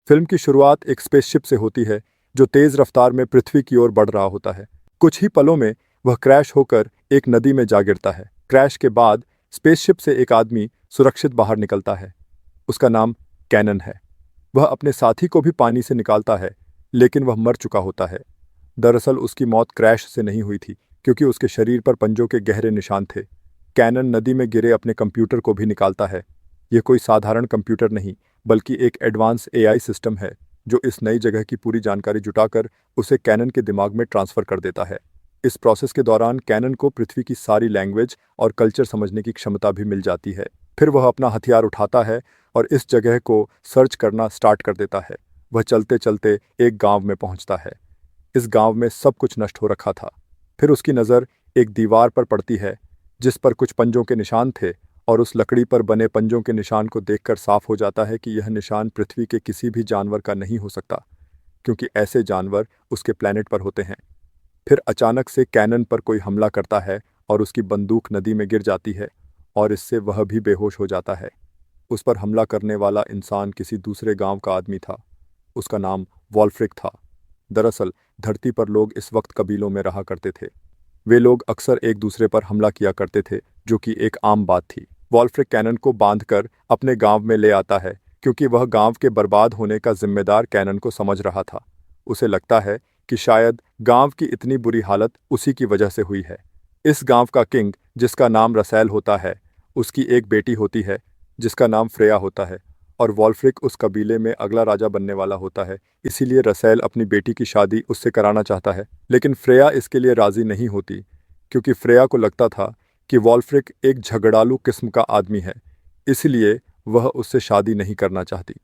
Film की शुरुआत एक स्पेसशिप से होती है जो तेज रफ्तार में पृथ्वी की ओर बढ़ रहा होता है। कुछ ही पलों में वह क्रैश होकर एक नदी में जा गिरता है। क्रैश के बाद स्पेसशिप से एक आदमी सुरक्षित बाहर निकलता है। उसका नाम कैनन है। वह अपने साथी को भी पानी से निकालता है, लेकिन वह मर चुका होता है। दरअसल उसकी मौत क्रैश से नहीं हुई थी, क्योंकि उसके शरीर पर पंजों के गहरे निशान थे। कैनन नदी में गिरे अपने कंप्यूटर को भी निकालता है। यह कोई साधारण कंप्यूटर नहीं, बल्कि एक एडवांस एआई सिस्टम है जो इस नई जगह की पूरी जानकारी जुटाकर उसे कैनन के दिमाग में ट्रांसफर कर देता है। इस प्रोसेस के दौरान कैनन को पृथ्वी की सारी लैंग्वेज और कल्चर समझने की क्षमता भी मिल जाती है। फिर वह अपना हथियार उठाता है और इस जगह को सर्च करना स्टार्ट कर देता है। वह चलते चलते एक गांव में पहुंचता है। इस गांव में सब कुछ नष्ट हो रखा था। फिर उसकी नज़र एक दीवार पर पड़ती है जिस पर कुछ पंजों के निशान थे, और उस लकड़ी पर बने पंजों के निशान को देखकर साफ हो जाता है कि यह निशान पृथ्वी के किसी भी जानवर का नहीं हो सकता, क्योंकि ऐसे जानवर उसके प्लैनेट पर होते हैं। फिर अचानक से कैनन पर कोई हमला करता है और उसकी बंदूक नदी में गिर जाती है और इससे वह भी बेहोश हो जाता है। उस पर हमला करने वाला इंसान किसी दूसरे गांव का आदमी था। उसका नाम वॉल्फ्रिक था। दरअसल धरती पर लोग इस वक्त कबीलों में रहा करते थे। वे लोग अक्सर एक दूसरे पर हमला किया करते थे, जो कि एक आम बात थी। वॉल्फ्रिक कैनन को बांधकर अपने गांव में ले आता है, क्योंकि वह गांव के बर्बाद होने का जिम्मेदार कैनन को समझ रहा था। उसे लगता है कि शायद गांव की इतनी बुरी हालत उसी की वजह से हुई है। इस गांव का किंग, जिसका नाम रसैल होता है, उसकी एक बेटी होती है जिसका नाम फ्रेया होता है, और वॉल्फ्रिक उस कबीले में अगला राजा बनने वाला होता है। इसीलिए रसैल अपनी बेटी की शादी उससे कराना चाहता है, लेकिन फ्रेया इसके लिए राजी नहीं होती, क्योंकि फ्रेया को लगता था कि वॉल्फ्रिक एक झगड़ालू किस्म का आदमी है, इसलिए वह उससे शादी नहीं करना चाहती।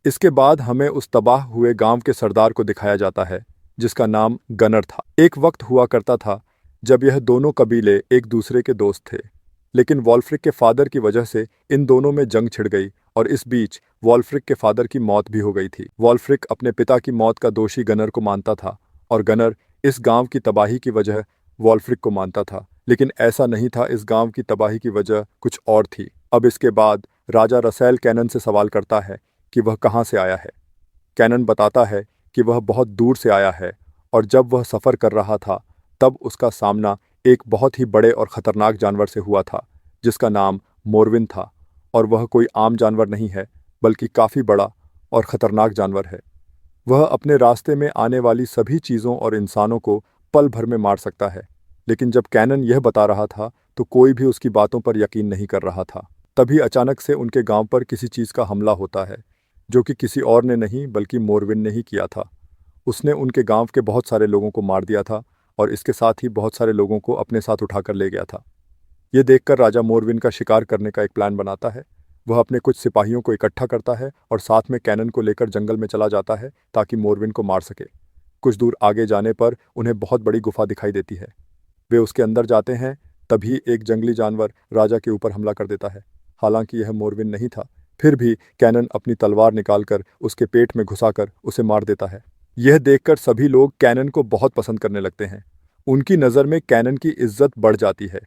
इसके बाद हमें उस तबाह हुए गांव के सरदार को दिखाया जाता है, जिसका नाम गनर था। एक वक्त हुआ करता था जब यह दोनों कबीले एक दूसरे के दोस्त थे, लेकिन वॉल्फ्रिक के फादर की वजह से इन दोनों में जंग छिड़ गई, और इस बीच वॉल्फ्रिक के फादर की मौत भी हो गई थी। वॉल्फ्रिक अपने पिता की मौत का दोषी गनर को मानता था, और गनर इस गांव की तबाही की वजह वॉल्फ्रिक को मानता था। लेकिन ऐसा नहीं था, इस गांव की तबाही की वजह कुछ और थी। अब इसके बाद राजा रसैल कैनन से सवाल करता है कि वह कहाँ से आया है। कैनन बताता है कि वह बहुत दूर से आया है, और जब वह सफ़र कर रहा था तब उसका सामना एक बहुत ही बड़े और ख़तरनाक जानवर से हुआ था, जिसका नाम मोरविन था। और वह कोई आम जानवर नहीं है, बल्कि काफ़ी बड़ा और ख़तरनाक जानवर है। वह अपने रास्ते में आने वाली सभी चीज़ों और इंसानों को पल भर में मार सकता है। लेकिन जब कैनन यह बता रहा था तो कोई भी उसकी बातों पर यकीन नहीं कर रहा था। तभी अचानक से उनके गांव पर किसी चीज़ का हमला होता है, जो कि किसी और ने नहीं बल्कि मोरविन ने ही किया था। उसने उनके गांव के बहुत सारे लोगों को मार दिया था, और इसके साथ ही बहुत सारे लोगों को अपने साथ उठाकर ले गया था। ये देखकर राजा मोरविन का शिकार करने का एक प्लान बनाता है। वह अपने कुछ सिपाहियों को इकट्ठा करता है और साथ में कैनन को लेकर जंगल में चला जाता है ताकि मोरविन को मार सके। कुछ दूर आगे जाने पर उन्हें बहुत बड़ी गुफा दिखाई देती है। वे उसके अंदर जाते हैं, तभी एक जंगली जानवर राजा के ऊपर हमला कर देता है। हालांकि यह मोरविन नहीं था, फिर भी कैनन अपनी तलवार निकालकर उसके पेट में घुसाकर उसे मार देता है। यह देखकर सभी लोग कैनन को बहुत पसंद करने लगते हैं। उनकी नज़र में कैनन की इज्जत बढ़ जाती है।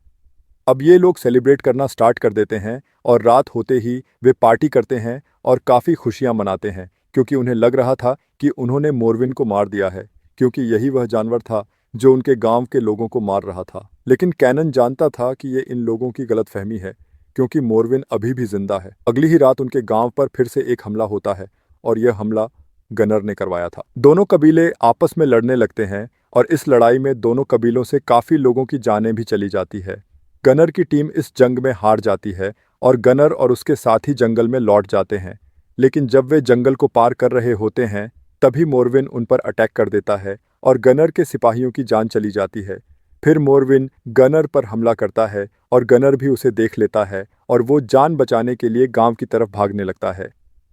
अब ये लोग सेलिब्रेट करना स्टार्ट कर देते हैं, और रात होते ही वे पार्टी करते हैं और काफ़ी खुशियां मनाते हैं, क्योंकि उन्हें लग रहा था कि उन्होंने मोरविन को मार दिया है, क्योंकि यही वह जानवर था जो उनके गांव के लोगों को मार रहा था। लेकिन कैनन जानता था कि ये इन लोगों की गलतफहमी है, क्योंकि मोरविन अभी भी जिंदा है। अगली ही रात उनके गांव पर फिर से एक हमला होता है, और यह हमला गनर ने करवाया था। दोनों कबीले आपस में लड़ने लगते हैं, और इस लड़ाई में दोनों कबीलों से काफ़ी लोगों की जानें भी चली जाती है। गनर की टीम इस जंग में हार जाती है, और गनर और उसके साथी जंगल में लौट जाते हैं। लेकिन जब वे जंगल को पार कर रहे होते हैं, तभी मोरविन उन पर अटैक कर देता है, और गनर के सिपाहियों की जान चली जाती है। फिर मोरविन गनर पर हमला करता है, और गनर भी उसे देख लेता है, और वो जान बचाने के लिए गांव की तरफ भागने लगता है।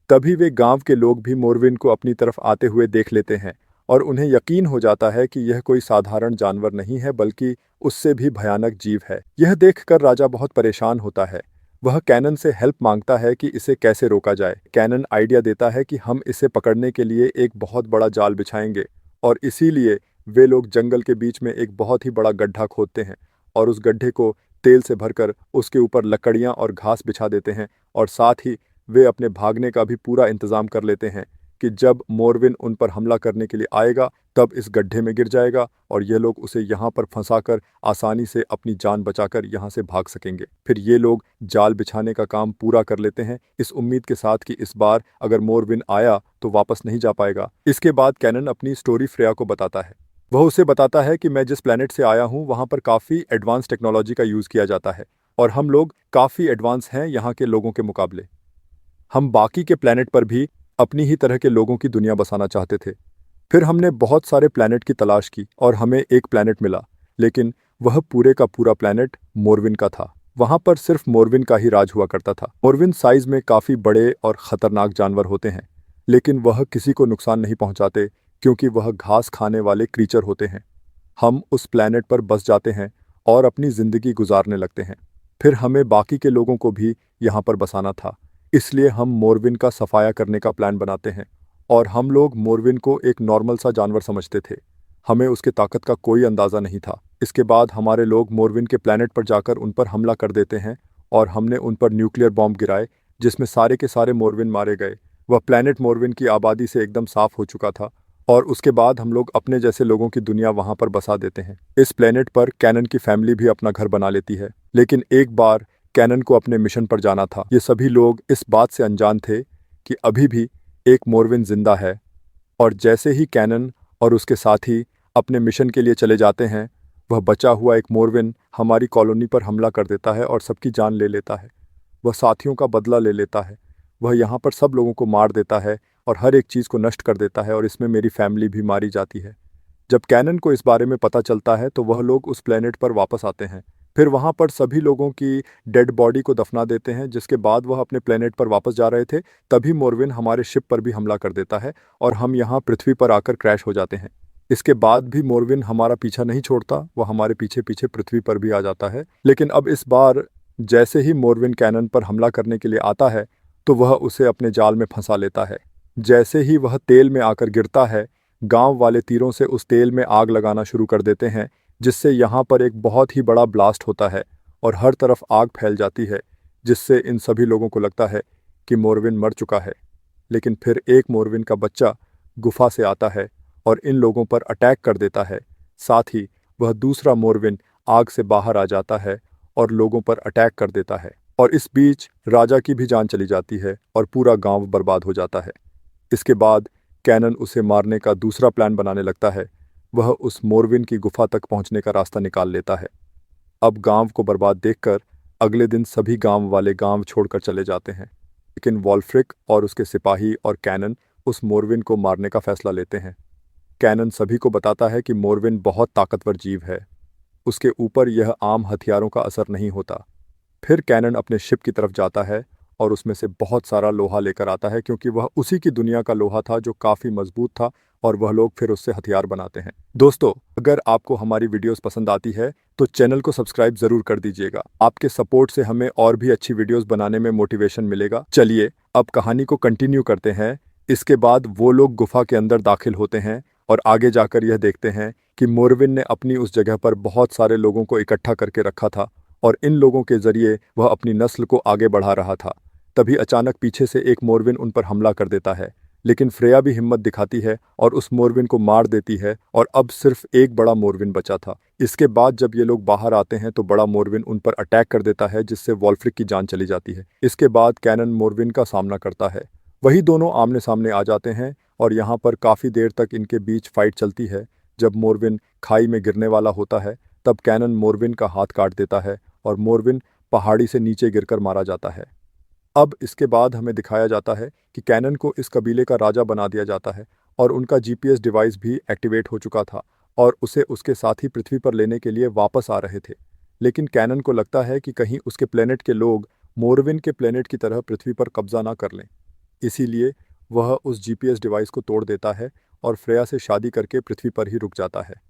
तभी वे गांव के लोग भी मोरविन को अपनी तरफ आते हुए देख लेते हैं, और उन्हें यकीन हो जाता है कि यह कोई साधारण जानवर नहीं है, बल्कि उससे भी भयानक जीव है। यह देखकर राजा बहुत परेशान होता है। वह कैनन से हेल्प मांगता है कि इसे कैसे रोका जाए। कैनन आइडिया देता है कि हम इसे पकड़ने के लिए एक बहुत बड़ा जाल बिछाएंगे, और इसीलिए वे लोग जंगल के बीच में एक बहुत ही बड़ा गड्ढा खोदते हैं, और उस गड्ढे को तेल से भरकर उसके ऊपर लकड़ियाँ और घास बिछा देते हैं, और साथ ही वे अपने भागने का भी पूरा इंतजाम कर लेते हैं, कि जब मोरविन उन पर हमला करने के लिए आएगा तब इस गड्ढे में गिर जाएगा और ये लोग उसे यहाँ पर फंसाकर आसानी से अपनी जान बचाकर यहाँ से भाग सकेंगे। फिर ये लोग जाल बिछाने का काम पूरा कर लेते हैं इस उम्मीद के साथ कि इस बार अगर मोरविन आया तो वापस नहीं जा पाएगा। इसके बाद कैनन अपनी स्टोरी फ्रेया को बताता है। वह उसे बताता है कि मैं जिस प्लेनेट से आया हूँ वहाँ पर काफ़ी एडवांस टेक्नोलॉजी का यूज़ किया जाता है और हम लोग काफ़ी एडवांस हैं यहाँ के लोगों के मुकाबले। हम बाकी के प्लेनेट पर भी अपनी ही तरह के लोगों की दुनिया बसाना चाहते थे। फिर हमने बहुत सारे प्लेनेट की तलाश की और हमें एक प्लेनेट मिला, लेकिन वह पूरे का पूरा प्लेनेट मोरविन का था। वहाँ पर सिर्फ मोरविन का ही राज हुआ करता था। मोरविन साइज में काफ़ी बड़े और ख़तरनाक जानवर होते हैं, लेकिन वह किसी को नुकसान नहीं पहुँचाते क्योंकि वह घास खाने वाले क्रीचर होते हैं। हम उस प्लेनेट पर बस जाते हैं और अपनी ज़िंदगी गुजारने लगते हैं। फिर हमें बाकी के लोगों को भी यहाँ पर बसाना था, इसलिए हम मोरविन का सफाया करने का प्लान बनाते हैं और हम लोग मोरविन को एक नॉर्मल सा जानवर समझते थे। हमें उसके ताकत का कोई अंदाज़ा नहीं था। इसके बाद हमारे लोग मोरविन के प्लेनेट पर जाकर उन पर हमला कर देते हैं और हमने उन पर न्यूक्लियर बॉम्ब गिराए जिसमें सारे के सारे मोरविन मारे गए। वह प्लेनेट मोरविन की आबादी से एकदम साफ हो चुका था और उसके बाद हम लोग अपने जैसे लोगों की दुनिया वहाँ पर बसा देते हैं। इस प्लेनेट पर कैनन की फैमिली भी अपना घर बना लेती है, लेकिन एक बार कैनन को अपने मिशन पर जाना था। ये सभी लोग इस बात से अनजान थे कि अभी भी एक मोरविन जिंदा है और जैसे ही कैनन और उसके साथी अपने मिशन के लिए चले जाते हैं, वह बचा हुआ एक मोरविन हमारी कॉलोनी पर हमला कर देता है और सबकी जान ले लेता है। वह साथियों का बदला ले लेता है। वह यहाँ पर सब लोगों को मार देता है और हर एक चीज़ को नष्ट कर देता है और इसमें मेरी फैमिली भी मारी जाती है। जब कैनन को इस बारे में पता चलता है तो वह लोग उस प्लेनेट पर वापस आते हैं। फिर वहाँ पर सभी लोगों की डेड बॉडी को दफना देते हैं। जिसके बाद वह अपने प्लेनेट पर वापस जा रहे थे, तभी मोरविन हमारे शिप पर भी हमला कर देता है और हम यहाँ पृथ्वी पर आकर क्रैश हो जाते हैं। इसके बाद भी मोरविन हमारा पीछा नहीं छोड़ता, वह हमारे पीछे पीछे पृथ्वी पर भी आ जाता है। लेकिन अब इस बार जैसे ही मोरविन कैनन पर हमला करने के लिए आता है तो वह उसे अपने जाल में फंसा लेता है। जैसे ही वह तेल में आकर गिरता है, गांव वाले तीरों से उस तेल में आग लगाना शुरू कर देते हैं, जिससे यहाँ पर एक बहुत ही बड़ा ब्लास्ट होता है और हर तरफ आग फैल जाती है, जिससे इन सभी लोगों को लगता है कि मोरविन मर चुका है। लेकिन फिर एक मोरविन का बच्चा गुफा से आता है और इन लोगों पर अटैक कर देता है। साथ ही वह दूसरा मोरविन आग से बाहर आ जाता है और लोगों पर अटैक कर देता है और इस बीच राजा की भी जान चली जाती है और पूरा गांव बर्बाद हो जाता है। इसके बाद कैनन उसे मारने का दूसरा प्लान बनाने लगता है। वह उस मोरविन की गुफा तक पहुंचने का रास्ता निकाल लेता है। अब गांव को बर्बाद देखकर अगले दिन सभी गांव वाले गांव छोड़कर चले जाते हैं, लेकिन वॉल्फ्रिक और उसके सिपाही और कैनन उस मोरविन को मारने का फैसला लेते हैं। कैनन सभी को बताता है कि मोरविन बहुत ताकतवर जीव है, उसके ऊपर यह आम हथियारों का असर नहीं होता। फिर कैनन अपने शिप की तरफ जाता है और उसमें से बहुत सारा लोहा लेकर आता है, क्योंकि वह उसी की दुनिया का लोहा था जो काफ़ी मजबूत था और वह लोग फिर उससे हथियार बनाते हैं। दोस्तों, अगर आपको हमारी वीडियोस पसंद आती है तो चैनल को सब्सक्राइब ज़रूर कर दीजिएगा। आपके सपोर्ट से हमें और भी अच्छी वीडियोस बनाने में मोटिवेशन मिलेगा। चलिए अब कहानी को कंटिन्यू करते हैं। इसके बाद वो लोग गुफा के अंदर दाखिल होते हैं और आगे जाकर यह देखते हैं कि मोरविन ने अपनी उस जगह पर बहुत सारे लोगों को इकट्ठा करके रखा था और इन लोगों के जरिए वह अपनी नस्ल को आगे बढ़ा रहा था। तभी अचानक पीछे से एक मोरविन उन पर हमला कर देता है, लेकिन फ्रेया भी हिम्मत दिखाती है और उस मोरविन को मार देती है और अब सिर्फ एक बड़ा मोरविन बचा था। इसके बाद जब ये लोग बाहर आते हैं तो बड़ा मोरविन उन पर अटैक कर देता है, जिससे वॉल्फ्रिक की जान चली जाती है। इसके बाद कैनन मोरविन का सामना करता है। वही दोनों आमने सामने आ जाते हैं और यहाँ पर काफ़ी देर तक इनके बीच फाइट चलती है। जब मोरविन खाई में गिरने वाला होता है तब कैनन मोरविन का हाथ काट देता है और मोरविन पहाड़ी से नीचे गिरकर मारा जाता है। अब इसके बाद हमें दिखाया जाता है कि कैनन को इस कबीले का राजा बना दिया जाता है और उनका जीपीएस डिवाइस भी एक्टिवेट हो चुका था और उसे उसके साथी पृथ्वी पर लेने के लिए वापस आ रहे थे। लेकिन कैनन को लगता है कि कहीं उसके प्लेनेट के लोग मोरविन के प्लेनेट की तरह पृथ्वी पर कब्जा ना कर लें। इसीलिए वह उस जीपीएस डिवाइस को तोड़ देता है और फ्रेया से शादी करके पृथ्वी पर ही रुक जाता है।